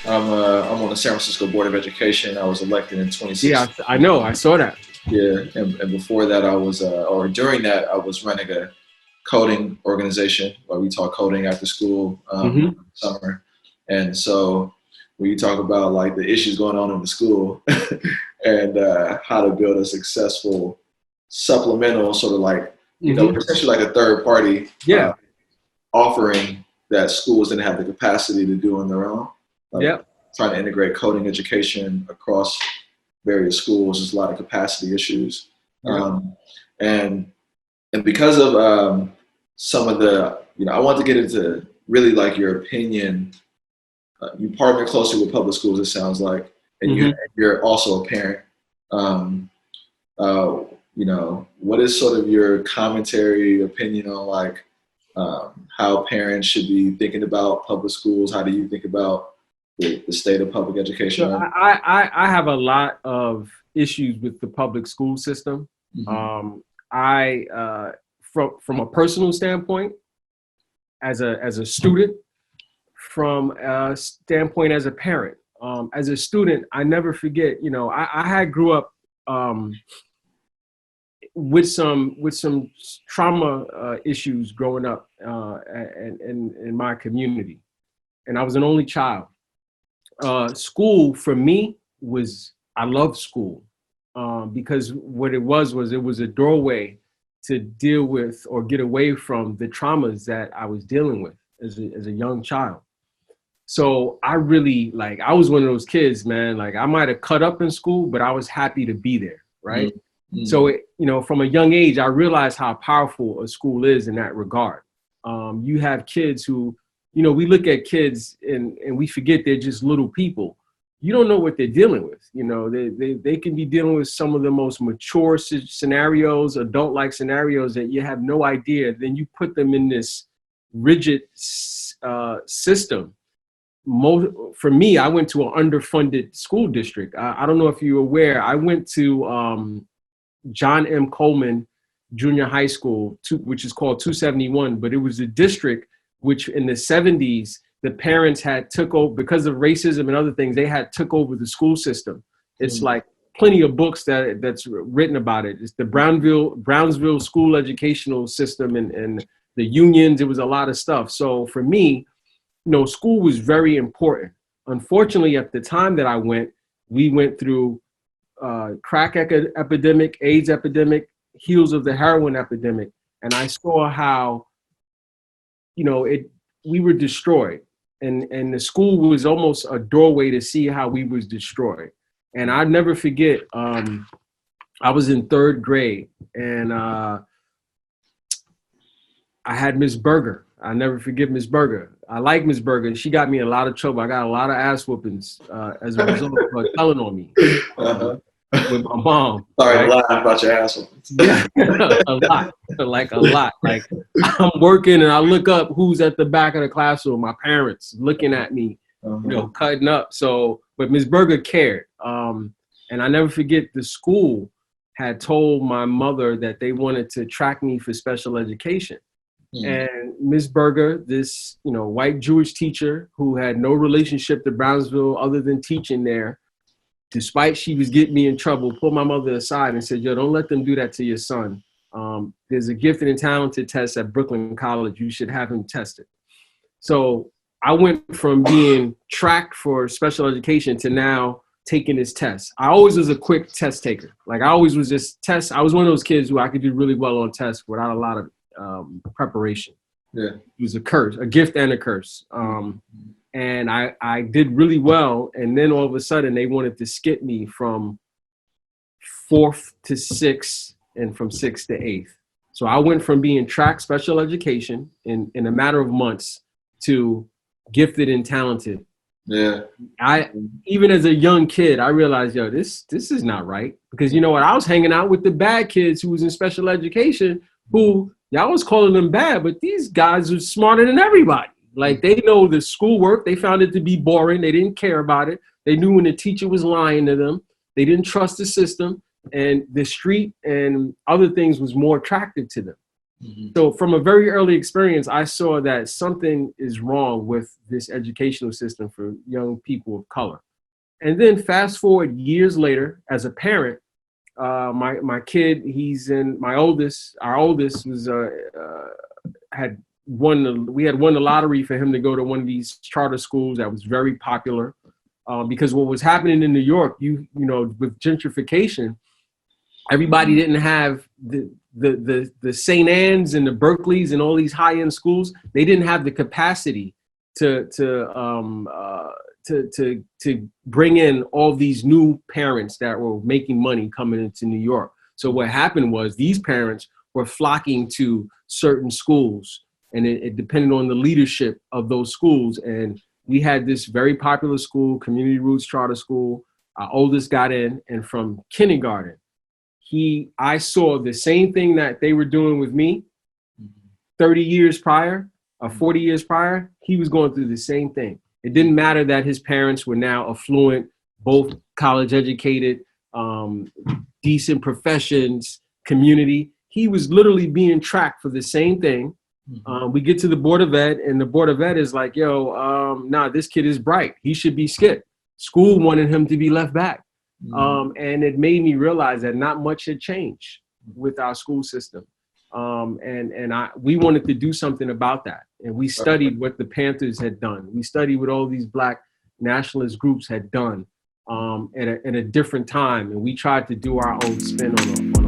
I'm on the San Francisco Board of Education. I was elected in Yeah, 2016. I know. I saw that. Yeah, and before that, I was, or during that, I was running a coding organization where we taught coding after school Hmm. summer. And so when you talk about like the issues going on in the school and how to build a successful supplemental sort of like, Hmm. essentially like a third party Yeah. offering that schools didn't have the capacity to do on their own, like Yeah. trying to integrate coding education across various schools. There's a lot of capacity issues. Yeah. Um, and and because of some of the, I want to get into really like your opinion. You partner closely with public schools, it sounds like, and Hmm. you're also a parent. Um, uh, what is sort of your commentary, opinion on like how parents should be thinking about public schools? How do you think about the state of public education So right I have a lot of issues with the public school system. now? I from a personal standpoint, as a student, from a standpoint as a parent. As a student, I never forget. I had grew up with some trauma issues growing up in my community, and I was an only child. School for me was, I loved school, because what it was a doorway to deal with or get away from the traumas that I was dealing with as a young child. So I really, like, I was one of those kids, man. Like, I might have cut up in school, but I was happy to be there, right? Mm-hmm. So from a young age, I realized how powerful a school is in that regard. You have kids who, we look at kids and we forget they're just little people. You don't know what they're dealing with. They can be dealing with some of the most mature scenarios, adult-like scenarios that you have no idea. Then you put them in this rigid system. For me, I went to an underfunded school district. I don't know if you're aware. I went to John M. Coleman Junior High School, which is called 271, but it was a district which in the 70s, the parents had took over because of racism and other things. They had took over the school system. It's like plenty of books that's written about it. It's the Brownsville school educational system and the unions. It was a lot of stuff. So for me, school was very important. Unfortunately, at the time that I went, we went through crack epidemic, AIDS epidemic, heels of the heroin epidemic, and I saw how, we were destroyed, and the school was almost a doorway to see how we was destroyed. And I never forget. I was in third grade, and I had Miss Berger. I never forget Miss Berger. I like Miss Berger. She got me in a lot of trouble. I got a lot of ass whoopings as a result of her telling on me with my mom. Sorry Right? to laugh about your asshole. Yeah, a lot, like a lot. Like, I'm working and I look up who's at the back of the classroom. My parents looking at me, cutting up. So, but Miss Berger cared. And I never forget, the school had told my mother that they wanted to track me for special education. And Miss Berger, this white Jewish teacher who had no relationship to Brownsville other than teaching there, despite she was getting me in trouble, pulled my mother aside and said, "Yo, don't let them do that to your son. There's a gifted and talented test at Brooklyn College. You should have him tested." So I went from being tracked for special education to now taking this test. I always was a quick test taker. Like, I always was just test. I was one of those kids who I could do really well on tests without a lot of preparation. Yeah. It was a curse, a gift and a curse. And I did really well. And then all of a sudden they wanted to skip me from 4th to 6th and from 6th to 8th. So I went from being track special education in a matter of months to gifted and talented. Yeah. Even as a young kid, I realized, yo, this is not right. Because you know what? I was hanging out with the bad kids who was in special education, who y'all was calling them bad, but these guys are smarter than everybody. Like, they know the schoolwork. They found it to be boring. They didn't care about it. They knew when the teacher was lying to them. They didn't trust the system, and the street and other things was more attractive to them. Mhm. So from a very early experience, I saw that something is wrong with this educational system for young people of color. And then fast forward years later, as a parent, my kid, he's in my oldest. Our oldest was had won. We had won the lottery for him to go to one of these charter schools that was very popular. Because what was happening in New York, you know, with gentrification, everybody didn't have the St. Anne's and the Berkeleys and all these high end schools. They didn't have the capacity to bring in all these new parents that were making money coming into New York. So what happened was these parents were flocking to certain schools, and it depended on the leadership of those schools. And we had this very popular school, Community Roots Charter School. Our oldest got in, and from kindergarten, I saw the same thing that they were doing with me 30 years prior, or 40 years prior. He was going through the same thing. It didn't matter that his parents were now affluent, both college educated, decent professions, community. He was literally being tracked for the same thing. We get to the Board of Ed, and the Board of Ed is like, yo, nah, this kid is bright. He should be skipped. School wanted him to be left back. And it made me realize that not much had changed with our school system. We wanted to do something about that. And we studied what the Panthers had done. We studied what all these Black nationalist groups had done at a different time. And we tried to do our own spin on